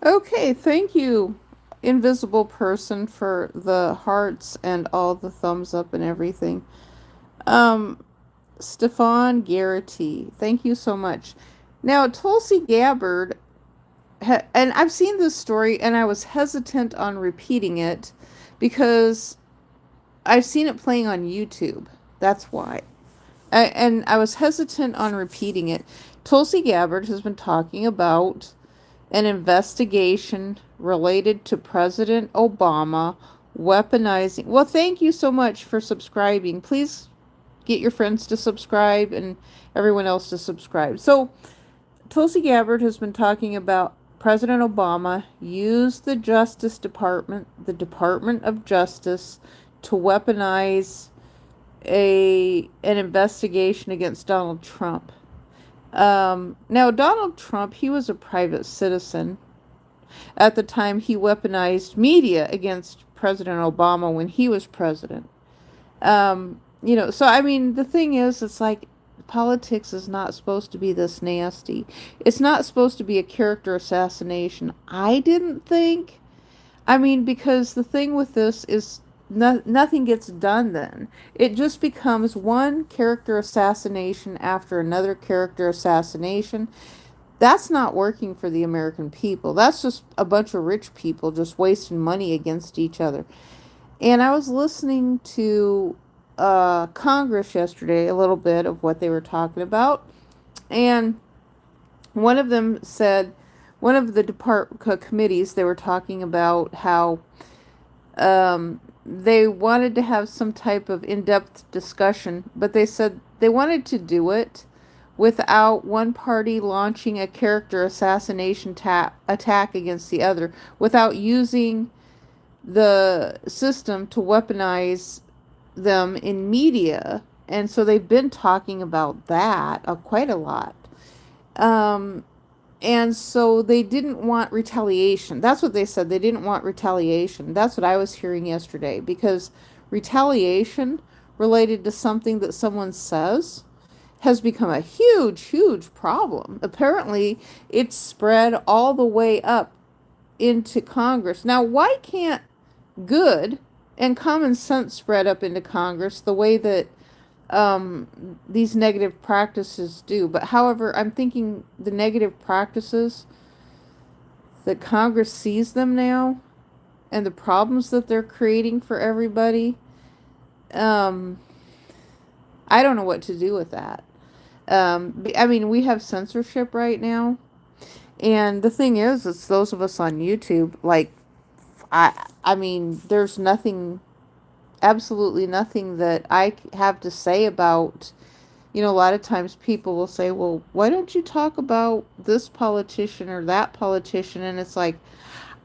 Okay, thank you, invisible person, for the hearts and all the thumbs up and everything. Um, Stefan Garrity, thank you so much. Now, Tulsi Gabbard, and I've seen this story and I was hesitant on repeating it because I've seen it playing on YouTube. That's why. And I was hesitant on repeating it. Tulsi Gabbard has been talking about an investigation related to President Obama weaponizing. Well, thank you so much for subscribing. Please get your friends to subscribe and everyone else to subscribe. So, Tulsi Gabbard has been talking about President Obama used the Justice Department, the Department of Justice, to weaponize an investigation against Donald Trump. Now, Donald Trump, he was a private citizen. At the time, he weaponized media against President Obama when he was president. So I mean, the thing is, it's like politics is not supposed to be this nasty. It's not supposed to be a character assassination. I didn't think. I mean, because the thing with this is nothing gets done then. It just becomes one character assassination after another character assassination. That's not working for the American people. That's just a bunch of rich people just wasting money against each other. And I was listening to Congress yesterday, a little bit of what they were talking about. And one of them said, one of the committees, they were talking about how they wanted to have some type of in-depth discussion, but they said they wanted to do it without one party launching a character assassination attack against the other, without using the system to weaponize them in media. And so they've been talking about that quite a lot. Um, and so they didn't want retaliation. That's what they said. They didn't want retaliation. That's what I was hearing yesterday, because retaliation related to something that someone says has become a huge, huge problem. Apparently, it's spread all the way up into Congress. Now, why can't good and common sense spread up into Congress the way that these negative practices do? But however, I'm thinking the negative practices that Congress sees them now and the problems that they're creating for everybody, um, I don't know what to do with that. I mean, we have censorship right now. And the thing is, it's those of us on YouTube, like, I mean, there's nothing, absolutely nothing that I have to say about, a lot of times people will say, well, why don't you talk about this politician or that politician? And it's like,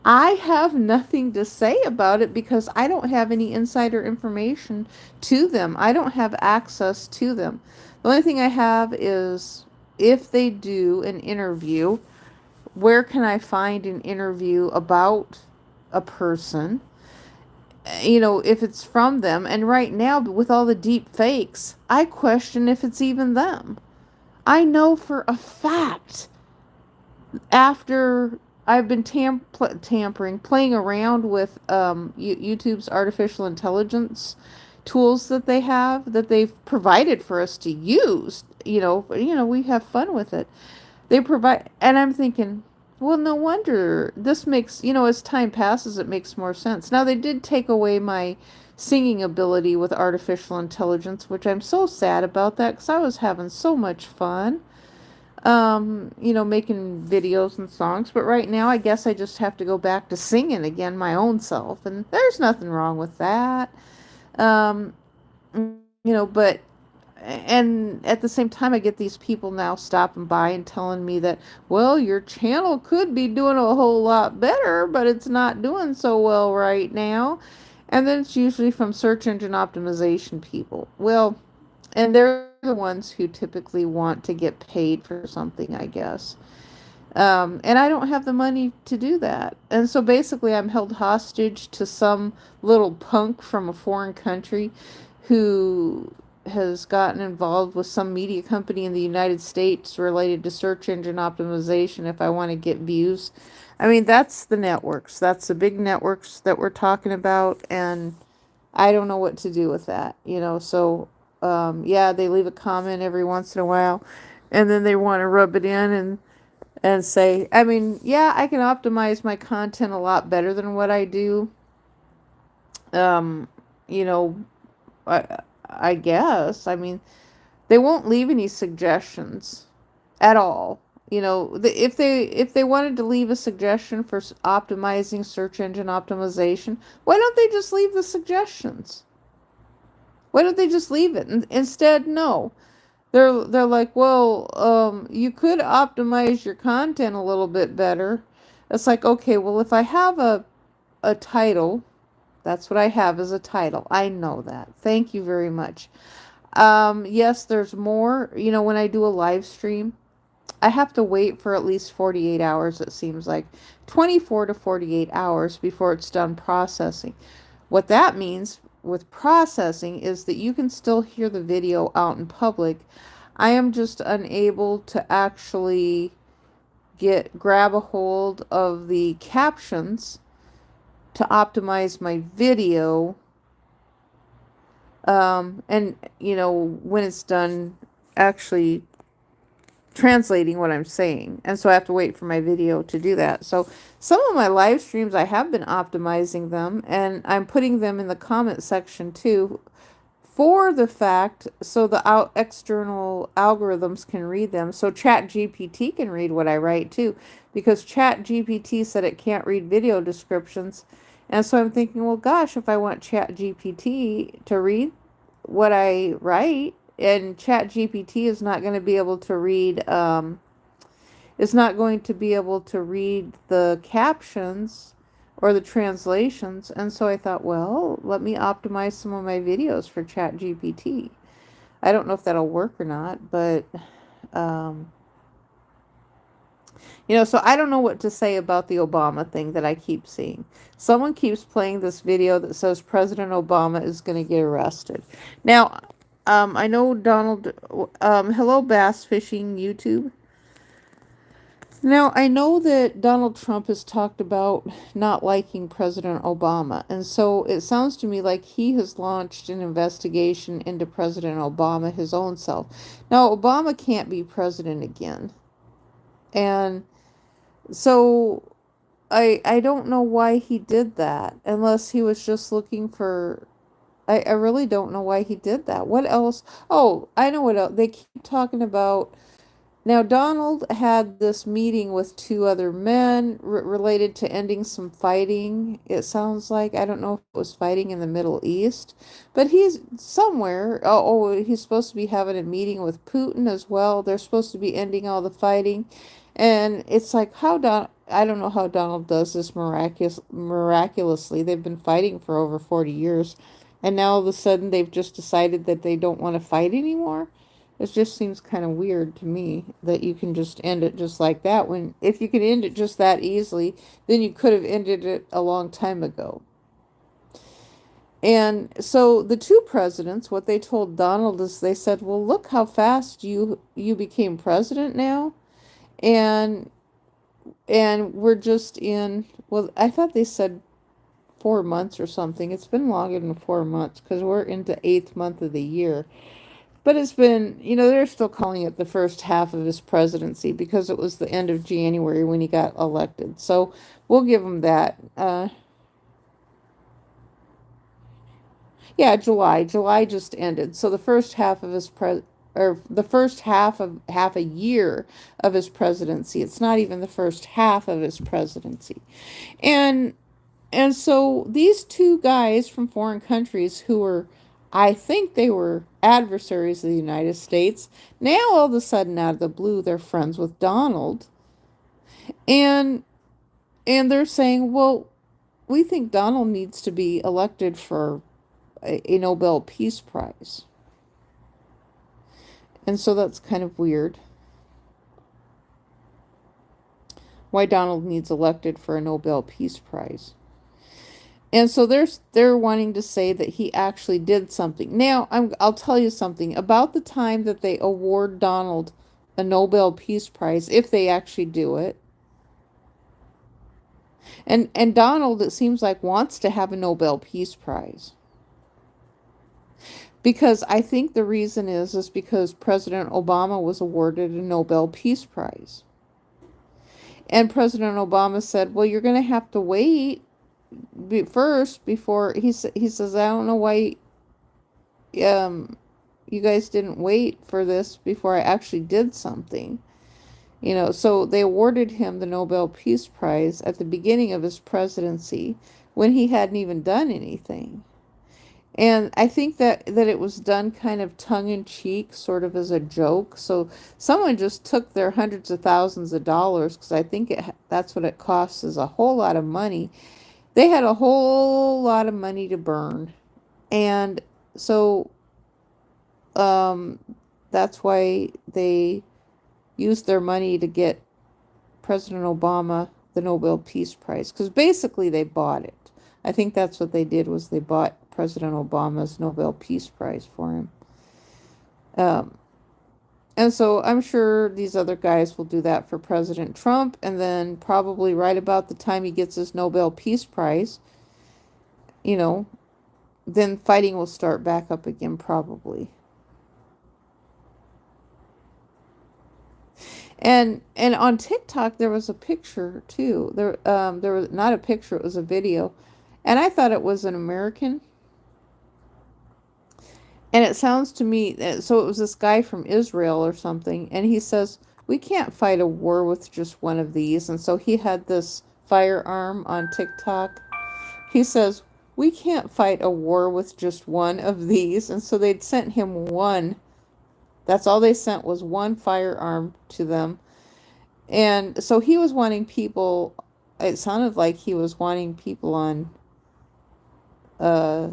I have nothing to say about it because I don't have any insider information to them. I don't have access to them. The only thing I have is if they do an interview, where can I find an interview about a person? If it's from them. And right now, with all the deep fakes, I question if it's even them. I know for a fact, after I've been tampering, playing around with YouTube's artificial intelligence tools that they have, that they've provided for us to use. We have fun with it. They provide, and I'm thinking, well, no wonder this makes, as time passes, it makes more sense. Now, they did take away my singing ability with artificial intelligence, which I'm so sad about that because I was having so much fun, making videos and songs. But right now, I guess I just have to go back to singing again my own self, and there's nothing wrong with that. Um, but and at the same time, I get these people now stopping by and telling me that, well, your channel could be doing a whole lot better, but it's not doing so well right now. And then it's usually from search engine optimization people. Well, and they're the ones who typically want to get paid for something, I guess. And I don't have the money to do that. And so basically, I'm held hostage to some little punk from a foreign country who has gotten involved with some media company in the United States related to search engine optimization if I want to get views. I mean, that's the networks. That's the big networks that we're talking about, and I don't know what to do with that, So, yeah, they leave a comment every once in a while, and then they want to rub it in and say, I mean, yeah, I can optimize my content a lot better than what I do. Um, you know, I guess. I mean, they won't leave any suggestions at all. If they wanted to leave a suggestion for optimizing search engine optimization, why don't they just leave the suggestions? Why don't they just leave it? And instead, no. They're like, well, you could optimize your content a little bit better. It's like, okay, well, if I have a title, that's what I have as a title. I know that. Thank you very much. Yes, there's more. When I do a live stream, I have to wait for at least 48 hours, it seems like. 24 to 48 hours before it's done processing. What that means with processing is that you can still hear the video out in public. I am just unable to actually grab a hold of the captions to optimize my video. And when it's done actually translating what I'm saying. And so I have to wait for my video to do that. So some of my live streams, I have been optimizing them, and I'm putting them in the comment section too, for the fact so the external algorithms can read them. So ChatGPT can read what I write too, because ChatGPT said it can't read video descriptions. And so I'm thinking, well, gosh, if I want ChatGPT to read what I write, and ChatGPT is not going to be able to read, is not going to be able to read the captions or the translations. And so I thought, well, let me optimize some of my videos for ChatGPT. I don't know if that'll work or not, but so I don't know what to say about the Obama thing that I keep seeing. Someone keeps playing this video that says President Obama is going to get arrested. Now, I know Donald, hello Bass Fishing YouTube. Now, I know that Donald Trump has talked about not liking President Obama, and so it sounds to me like he has launched an investigation into President Obama, his own self. Now, Obama can't be president again, and so I don't know why he did that, unless he was just looking for... I really don't know why he did that. What else? Oh, I know what else. They keep talking about... Now, Donald had this meeting with two other men related to ending some fighting, it sounds like. I don't know if it was fighting in the Middle East, but he's somewhere. He's supposed to be having a meeting with Putin as well. They're supposed to be ending all the fighting. And it's like, I don't know how Donald does this miraculously. They've been fighting for over 40 years, and now all of a sudden they've just decided that they don't want to fight anymore. It just seems kind of weird to me that you can just end it just like that, when if you can end it just that easily, then you could have ended it a long time ago. And so the two presidents, what they told Donald is they said, well, look how fast you became president now. And we're just in, well, I thought they said 4 months or something. It's been longer than 4 months because we're into 8th month of the year. But it's been, they're still calling it the first half of his presidency because it was the end of January when he got elected. So we'll give him that. Yeah, July. July just ended. So the first half of the first half a year of his presidency. It's not even the first half of his presidency. And so these two guys from foreign countries who were, I think they were adversaries of the United States, now all of a sudden out of the blue they're friends with Donald. And they're saying, well, we think Donald needs to be elected for a Nobel Peace Prize. And so that's kind of weird. Why Donald needs elected for a Nobel Peace Prize. And so they're wanting to say that he actually did something. Now, I'll tell you something about the time that they award Donald a Nobel Peace Prize, if they actually do it. And Donald, it seems like, wants to have a Nobel Peace Prize. Because I think the reason is because President Obama was awarded a Nobel Peace Prize. And President Obama said, "Well, you're going to have to wait first before he says, I don't know why um you guys didn't wait for this before I actually did something." So they awarded him the Nobel Peace Prize at the beginning of his presidency when he hadn't even done anything. And I think that it was done kind of tongue in cheek, sort of as a joke. So someone just took their hundreds of thousands of dollars, because I think that's what it costs, is a whole lot of money. They had a whole lot of money to burn. And so um, that's why they used their money to get President Obama the Nobel Peace Prize, because basically they bought it. I think that's what they did, was they bought President Obama's Nobel Peace Prize for him. Um, and so I'm sure these other guys will do that for President Trump, and then probably right about the time he gets his Nobel Peace Prize, you know, then fighting will start back up again, probably. And on TikTok there was a picture too. There was not a picture, it was a video. And I thought it was an American. And it sounds to me, so it was this guy from Israel or something, and he says, "We can't fight a war with just one of these." And so he had this firearm on TikTok. He says, "We can't fight a war with just one of these." And so they'd sent him one. That's all they sent, was one firearm to them. And so he was wanting people, it sounded like he was wanting people on uh,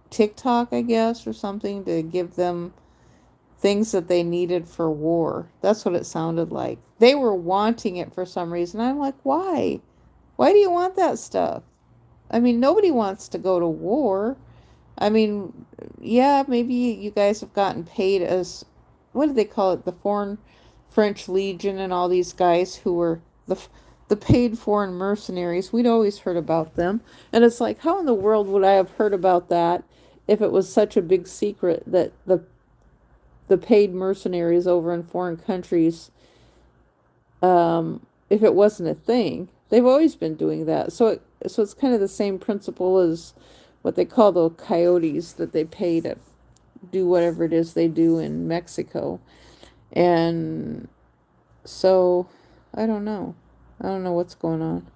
TikTok, I guess, or something, to give them things that they needed for war. That's what it sounded like. They were wanting it for some reason. I'm like, why? Why do you want that stuff? I mean, nobody wants to go to war. I mean, yeah, maybe you guys have gotten paid as, what do they call it? The Foreign French Legion and all these guys who were the paid foreign mercenaries. We'd always heard about them. And it's like, how in the world would I have heard about that if it was such a big secret that the paid mercenaries over in foreign countries, if it wasn't a thing? They've always been doing that. So it's kind of the same principle as what they call the coyotes that they pay to do whatever it is they do in Mexico. And so I don't know. I don't know what's going on.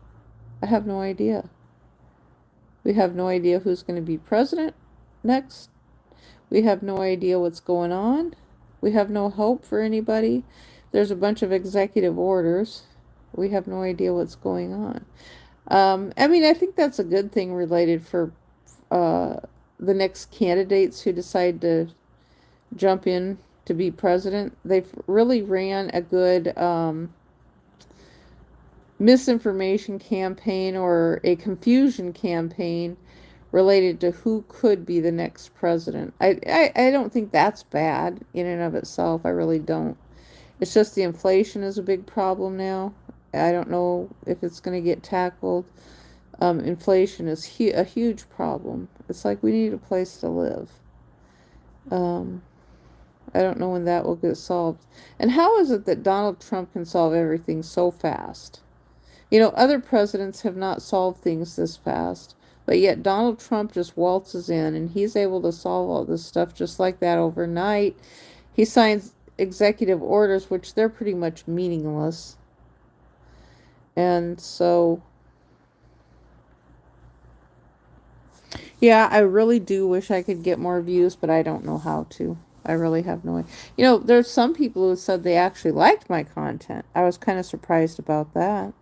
I have no idea. We have no idea who's going to be president next. We have no idea what's going on. We have no hope for anybody. There's a bunch of executive orders. We have no idea what's going on. I mean, I think that's a good thing related for uh, the next candidates who decide to jump in to be president. They've really ran a good misinformation campaign, or a confusion campaign, related to who could be the next president. I don't think that's bad in and of itself. I really don't. It's just the inflation is a big problem now. I don't know if it's going to get tackled. Inflation is a huge problem. It's like we need a place to live. Um, I don't know when that will get solved. And how is it that Donald Trump can solve everything so fast? Other presidents have not solved things this fast, but yet Donald Trump just waltzes in and he's able to solve all this stuff just like that overnight. He signs executive orders, which they're pretty much meaningless. And so, yeah, I really do wish I could get more views, but I don't know how to. I really have no idea. There's some people who said they actually liked my content. I was kind of surprised about that.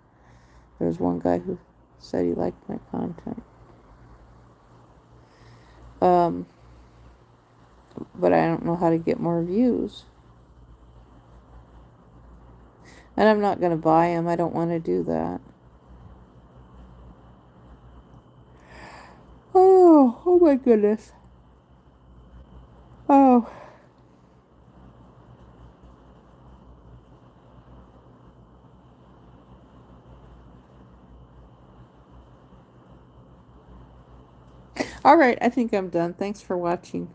There's one guy who said he liked my content. But I don't know how to get more views. And I'm not going to buy them. I don't want to do that. my goodness. Oh. All right, I think I'm done. Thanks for watching.